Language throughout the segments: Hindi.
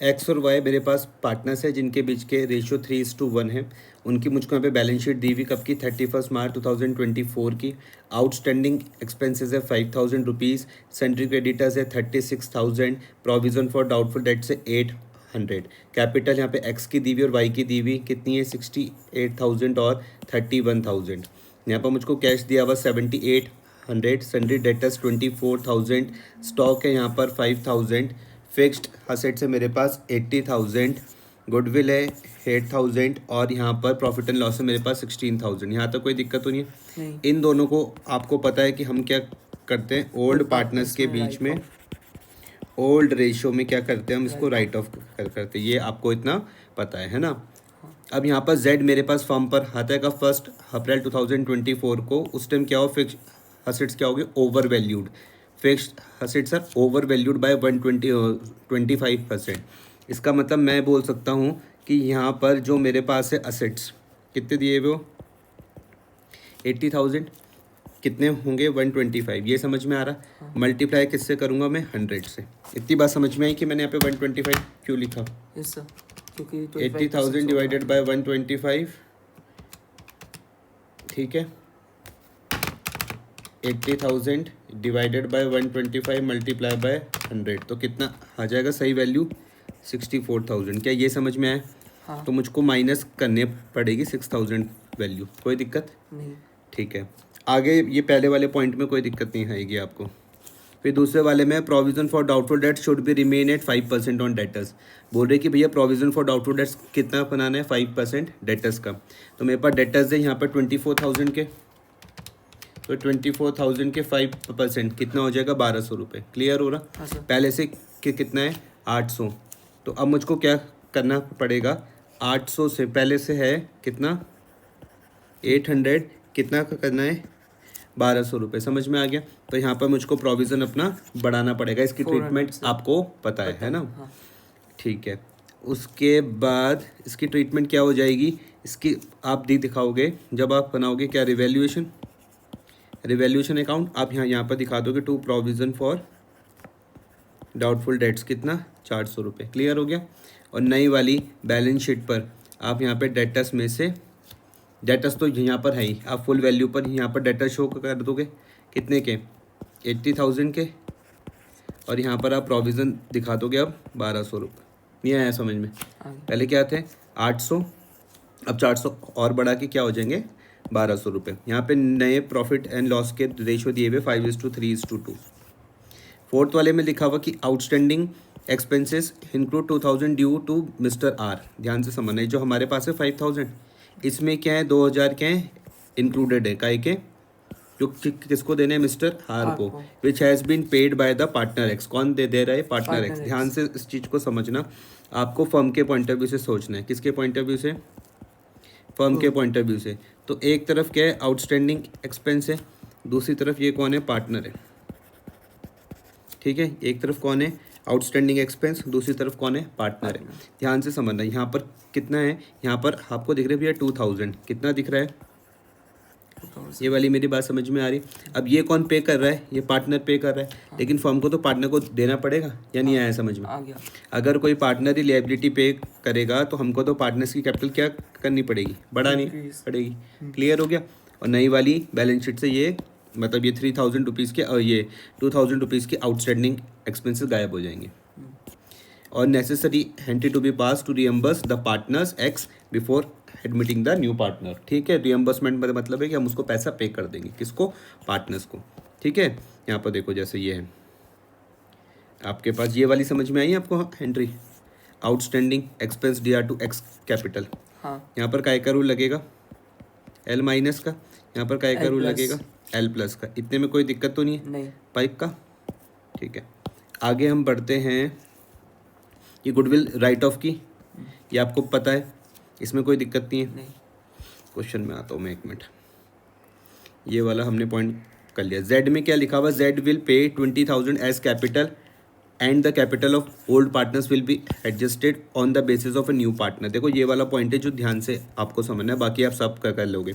एक्स और वाई मेरे पास पार्टनर्स है जिनके बीच के रेशियो 3:1 है। उनकी मुझको यहाँ पे बैलेंस शीट दी हुई कब की, 31 मार्च 2024 की। आउटस्टैंडिंग एक्सपेंसेस है 5,000 रुपीज़, सेंट्री क्रेडिटर्स है 36,000, प्रोविजन फॉर डाउटफुल डेट से 800। कैपिटल यहाँ पे एक्स की दी हुई और वाई की दी हुई कितनी है, 68,000 और 31,000। यहाँ पर मुझको कैश दिया हुआ 7800, सन्ड्री डेटर्स 24,000, स्टॉक है यहाँ पर 5,000, फिक्स्ड असेट्स है मेरे पास 80,000, गुडविल है 8,000 और यहाँ पर प्रॉफिट एंड लॉस है मेरे पास 16,000। यहाँ तक कोई दिक्कत तो नहीं है? नहीं। इन दोनों को आपको पता है कि हम क्या करते हैं, ओल्ड पार्टनर्स के बीच में ओल्ड रेशियो में क्या करते हैं, हम इसको राइट ऑफ करते हैं। ये आपको इतना पता है ना। अब यहाँ पर जेड मेरे पास फॉर्म पर आता है का 1 अप्रैल 2024 को। उस टाइम क्या हो, फिक्स असेट्स क्या हो गए, over valued. Fixed assets are over valued by 25%। इसका मतलब मैं बोल सकता हूँ कि यहाँ पर जो मेरे पास है असेट्स कितने दिए हुए हो, 80,000, कितने होंगे 125। ये समझ में आ रहा। मल्टीप्लाई किससे करूँगा मैं, 100 से। इतनी बात समझ में आई कि मैंने यहाँ पे 125 क्यों लिखा। यस सर, क्योंकि 80,000 डिवाइडेड बाय 125, ठीक है। 80,000 डिवाइडेड बाय 125 मल्टीप्लाई बाय 100, तो कितना आ जाएगा सही वैल्यू, 64,000। क्या ये समझ में आया? हाँ। तो मुझको माइनस करने पड़ेगी 6,000 वैल्यू। कोई दिक्कत नहीं। ठीक है। आगे ये पहले वाले पॉइंट में कोई दिक्कत नहीं आएगी आपको। फिर दूसरे वाले में provision for doubtful debt should be remain at 5% on debtors. बोल रहे कि भैया प्रोविजन फॉर डाउटफुल डेट्स कितना बनाना है, 5% डेटर्स का। तो मेरे पास डेटर्स है यहाँ पर 24,000 के, तो 24,000 के 5% कितना हो जाएगा, 1,200 रुपये। क्लियर हो रहा? हाँ सर। पहले से कितना है, 800। तो अब मुझको क्या करना पड़ेगा, 800 से पहले से है कितना, 800, कितना करना है, 1,200 रुपये। समझ में आ गया? तो यहाँ पर मुझको प्रोविज़न अपना बढ़ाना पड़ेगा। इसकी ट्रीटमेंट आपको पता है ना। हाँ। ठीक है। उसके बाद इसकी ट्रीटमेंट क्या हो जाएगी, इसकी आप दिखाओगे जब आप बनाओगे क्या, रिवैल्यूएशन अकाउंट। आप यहाँ पर दिखा दोगे to provision for doubtful debts कितना, 400 रुपये। क्लियर हो गया? और नई वाली बैलेंस शीट पर आप यहाँ पे डेटर्स में से, डेटर्स तो यहाँ पर है ही, आप फुल वैल्यू पर यहाँ पर डेटर शो कर दोगे कितने के, 80,000 के, और यहाँ पर आप प्रोविज़न दिखा दोगे अब 1,200 रुपये। नहीं आया समझ में? पहले क्या थे 800, अब 400 और बढ़ा के क्या हो जाएंगे, 1,200 रुपये। यहाँ पे नए प्रॉफिट एंड लॉस के रेशियो दिए हुए 5:3:2। फोर्थ वाले में लिखा हुआ कि outstanding expenses include 2,000 due to mister R. ध्यान से समझना है, जो हमारे पास है 5,000, इसमें क्या है 2,000 क्या है इंक्लूडेड है, काय के, जो किसको देने हैं, मिस्टर आर को, which has been paid by the partner X. कौन दे रहा है, पार्टनर एक्स। ध्यान से इस चीज़ को समझना, आपको फर्म के पॉइंट ऑफ व्यू से सोचना है। किसके पॉइंट ऑफ व्यू से, फर्म के पॉइंट ऑफ व्यू से। तो एक तरफ क्या है आउटस्टैंडिंग एक्सपेंस है, दूसरी तरफ ये कौन है, पार्टनर है। ठीक है, एक तरफ कौन है आउटस्टैंडिंग एक्सपेंस, दूसरी तरफ कौन है, पार्टनर है। ध्यान से समझना, यहाँ पर कितना है, यहाँ पर आपको दिख रहा है भैया 2,000, कितना दिख रहा है, ये वाली मेरी बात समझ में आ रही। अब ये कौन पे कर रहा है, ये पार्टनर पे कर रहा है। लेकिन फर्म को तो पार्टनर को देना पड़ेगा या नहीं आया समझ में? आ गया। अगर कोई पार्टनर ही लायबिलिटी पे करेगा तो हमको तो पार्टनर्स की कैपिटल क्या करनी पड़ेगी, बढ़ानी पड़ेगी। क्लियर हो गया? और नई वाली बैलेंस शीट से ये मतलब ये 3,000 रुपीज़ के और ये 2,000 रुपीज़ के आउटस्टैंडिंग एक्सपेंसेस गायब हो जाएंगे। और necessary entry to be pass to reimburse the partners X before admitting the new partner. ठीक है, रियम्बर्समेंट मतलब है कि हम उसको पैसा पे कर देंगे, किसको, पार्टनर्स को। ठीक है, यहाँ पर देखो जैसे ये है आपके पास, ये वाली समझ में आई आपको entry, outstanding expense D R to X capital. हाँ। यहाँ पर काय का रूल लगेगा, एल माइनस का, यहाँ पर काय का रूल लगेगा, एल प्लस का। इतने में कोई दिक्कत तो नहीं है, नहीं। पाइप का। ठीक है, आगे हम बढ़ते हैं। ये गुडविल राइट ऑफ की, ये आपको पता है, इसमें कोई दिक्कत नहीं है। क्वेश्चन में आता हूँ मैं, एक मिनट। ये वाला हमने पॉइंट कर लिया। जेड में क्या लिखा हुआ, Z will pay 20,000 as capital and the capital of old partners will be adjusted on the basis of a new partner. देखो ये वाला पॉइंट है जो ध्यान से आपको समझना है, बाकी आप सब कर लोगे।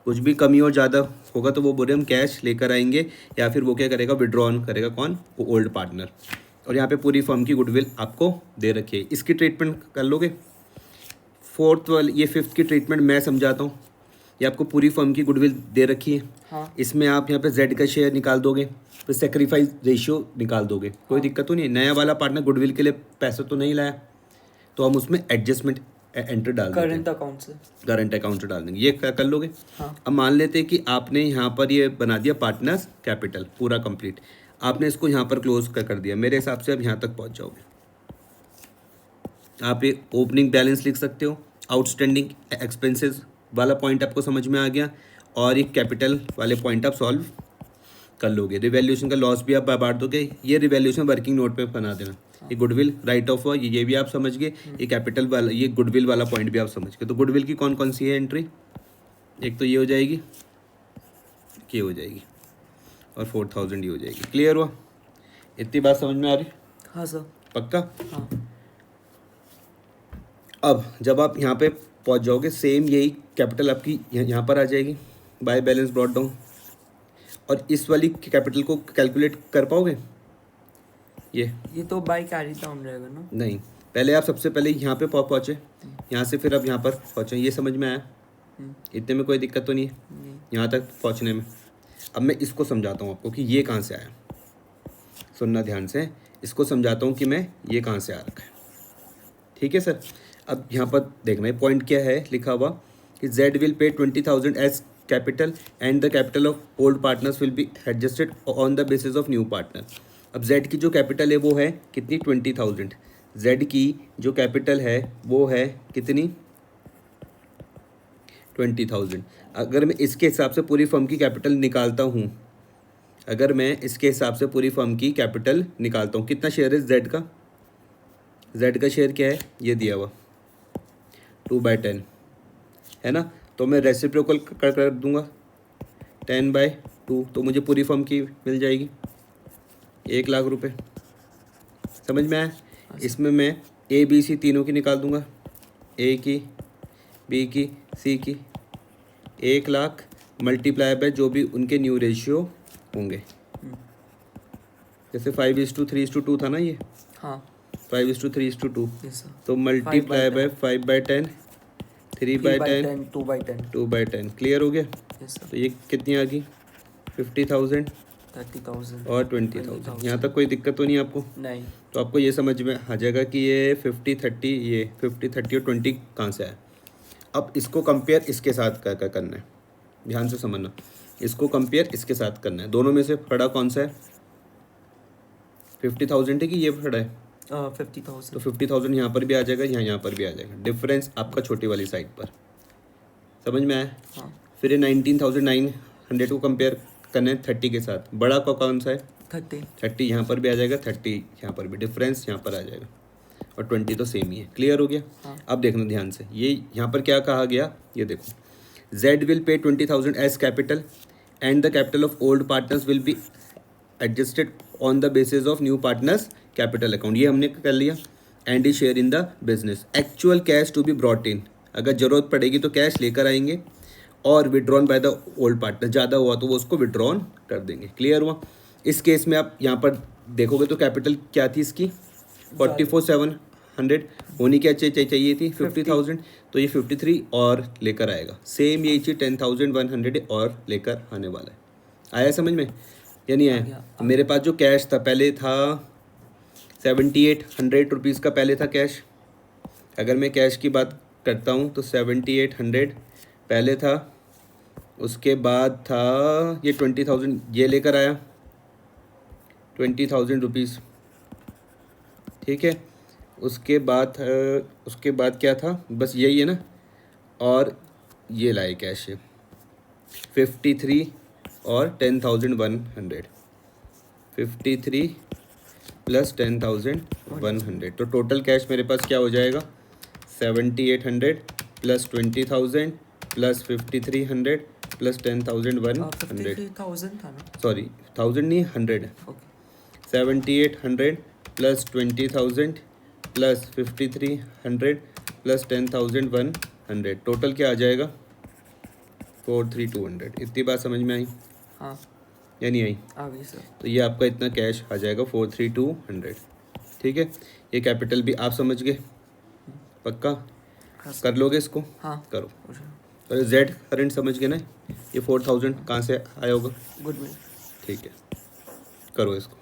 कुछ भी कमी और ज़्यादा होगा तो वो बोले हम कैश लेकर आएंगे, या फिर वो क्या करेगा, विड्रॉन करेगा, कौन, वो ओल्ड पार्टनर। और यहाँ पे पूरी फर्म की गुडविल आपको दे रखी है। इसकी ट्रीटमेंट कर लोगे। फोर्थ वाली, ये फिफ्थ की ट्रीटमेंट मैं समझाता हूँ। ये आपको पूरी फर्म की गुडविल दे रखी है। हाँ। इसमें आप यहाँ पे जेड का शेयर निकाल दोगे, फिर सेक्रीफाइस रेशियो निकाल दोगे, कोई दिक्कत तो नहीं है। नया वाला पार्टनर गुडविल के लिए पैसे तो नहीं लाया, तो हम उसमें एडजस्टमेंट एंटर डाल देंगे, करंट अकाउंट से, करंट अकाउंट से डाल देंगे, ये कर लोगे। हाँ। अब मान लेते हैं कि आपने यहाँ पर ये बना दिया पार्टनर्स कैपिटल पूरा कंप्लीट, आपने इसको यहाँ पर क्लोज कर दिया। मेरे हिसाब से अब यहाँ तक पहुँच जाओगे। आप ये ओपनिंग बैलेंस लिख सकते हो, आउटस्टैंडिंग एक्सपेंसेस वाला पॉइंट आपको समझ में आ गया, और एक कैपिटल वाले पॉइंट आप सॉल्व कर लोगे। रिवैल्यूएशन का लॉस भी आप बांट दोगे। ये रिवैल्यूएशन वर्किंग नोट पे बना देना। ये गुडविल राइट ऑफ हुआ, ये भी आप समझ गए। ये कैपिटल वाला, ये गुडविल वाला पॉइंट भी आप समझ गए। तो गुडविल की कौन कौन सी है एंट्री, एक तो ये हो जाएगी, ये हो जाएगी, और 4000 ये हो जाएगी। क्लियर हुआ? इतनी बात समझ में आ रही? हाँ सर। पक्का? हाँ। अब जब आप यहाँ पे पहुँच जाओगे, सेम यही कैपिटल आपकी यहाँ पर आ जाएगी, बाय बैलेंस ब्रॉट डाउन। और इस वाली कैपिटल को कैलकुलेट कर पाओगे? ये तो बाय कैरी डाउन रहेगा ना? नहीं, पहले आप सबसे पहले यहाँ पे पहुँचे, यहाँ से फिर अब यहाँ पर पहुँचे। ये समझ में आया? इतने में कोई दिक्कत तो नहीं है यहाँ तक पहुँचने में? अब मैं इसको समझाता हूँ आपको कि ये कहाँ से आया। सुनना ध्यान से, इसको समझाता हूँ कि मैं ये कहाँ से आ रखा है। ठीक है सर? अब यहाँ पर देखना है पॉइंट क्या है लिखा हुआ कि Z will pay 20,000 as capital and the capital of old partners will be adjusted on the basis of new partner. अब Z की जो कैपिटल है वो है कितनी? 20,000। Z की जो कैपिटल है वो है कितनी? 20,000। अगर मैं इसके हिसाब से पूरी फर्म की कैपिटल निकालता हूँ, अगर मैं इसके हिसाब से पूरी फर्म की कैपिटल निकालता हूँ, कितना शेयर है Z का? Z का शेयर क्या है? ये दिया हुआ 2/10 है ना। तो मैं रेसिप्रोकल कर दूंगा 10/2, तो मुझे पूरी फर्म की मिल जाएगी 1,00,000 रुपये। समझ में आया? इसमें मैं ABC तीनों की निकाल दूंगा, A की, B की, C की। 1,00,000 मल्टीप्लाई बाय जो भी उनके न्यू रेशियो होंगे, जैसे 5:3:2 था ना ये। हाँ। 5:3:2, यस सर। तो मल्टीप्लाई बाय 5/10, 3/10, 2/10। 2/10। क्लियर हो गया? Yes sir. तो ये कितनी आ गई? 50,000 30,000 और 20,000। यहाँ तक कोई दिक्कत तो नहीं आपको? नहीं। तो आपको ये समझ में आ जाएगा कि ये 50-30, ये 50-30 और 20 कहाँ से आया। अब इसको कंपेयर इसके साथ करना है, ध्यान से समझना। इसको कंपेयर इसके साथ करना है। दोनों में से बड़ा कौन सा है? 50,000 है कि ये बड़ा है? 50,000। तो 50,000 यहाँ पर भी आ जाएगा, यहाँ पर भी आ जाएगा। डिफरेंस आपका छोटी वाली साइड पर। समझ में आया? हाँ। फिर ये 19,900 को कंपेयर करना है 30 के साथ। बड़ा का कौन सा है? 30 यहाँ पर भी आ जाएगा, 30 यहाँ पर भी। डिफरेंस यहाँ पर आ जाएगा, और 20 तो सेम ही है। क्लियर हो गया? हाँ। अब देखना ध्यान से, ये यहाँ पर क्या कहा गया, ये देखो। Z will pay 20,000 as capital and the capital of old partners will be adjusted on the basis of new partners capital account. ये हमने कर लिया। And is share in the business. Actual cash to be brought in, अगर जरूरत पड़ेगी तो कैश लेकर आएंगे, और withdrawn by the old partner, ज़्यादा हुआ तो वो उसको विड्रॉन कर देंगे। क्लियर हुआ? इस केस में आप यहाँ पर देखोगे तो कैपिटल क्या थी इसकी? 44,700 होनी क्या चाहिए थी? 50,000। तो ये 53 और लेकर आएगा। सेम यही चीज़ 10,100 और लेकर आने वाला है। आया समझ में या नहीं आया? मेरे पास जो कैश था पहले था 7,800 रुपीज़ का पहले था कैश। अगर मैं कैश की बात करता हूँ तो 7,800 पहले था। उसके बाद था ये 20,000, ये लेकर आया 20,000 रुपीज़। ठीक है? उसके बाद क्या था? बस यही है ना। और ये लाए कैश 53 और 10,100, 53 प्लस 10,100। तो टोटल कैश मेरे पास क्या हो जाएगा? 7,800 प्लस 20,000 प्लस 5,300 प्लस 10,100। 53,000 था ना? सॉरी, 1,000 नहीं, 100 है। 7,800 प्लस 20,000 प्लस 5,300 प्लस 10,100। टोटल क्या आ जाएगा? 4,3,200। इतनी बात समझ में आई हाँ। या नहीं आई? आ गई सर। तो ये आपका इतना कैश आ जाएगा 4,3,200। ठीक है, ये कैपिटल भी आप समझ गए, पक्का हाँ सर। कर लोगे इसको? हाँ करो। हो जाएगा। और जेड करंट समझ गए ना, ये 4000 कहाँ से आया होगा? गुडविल। ठीक है, करो इसको।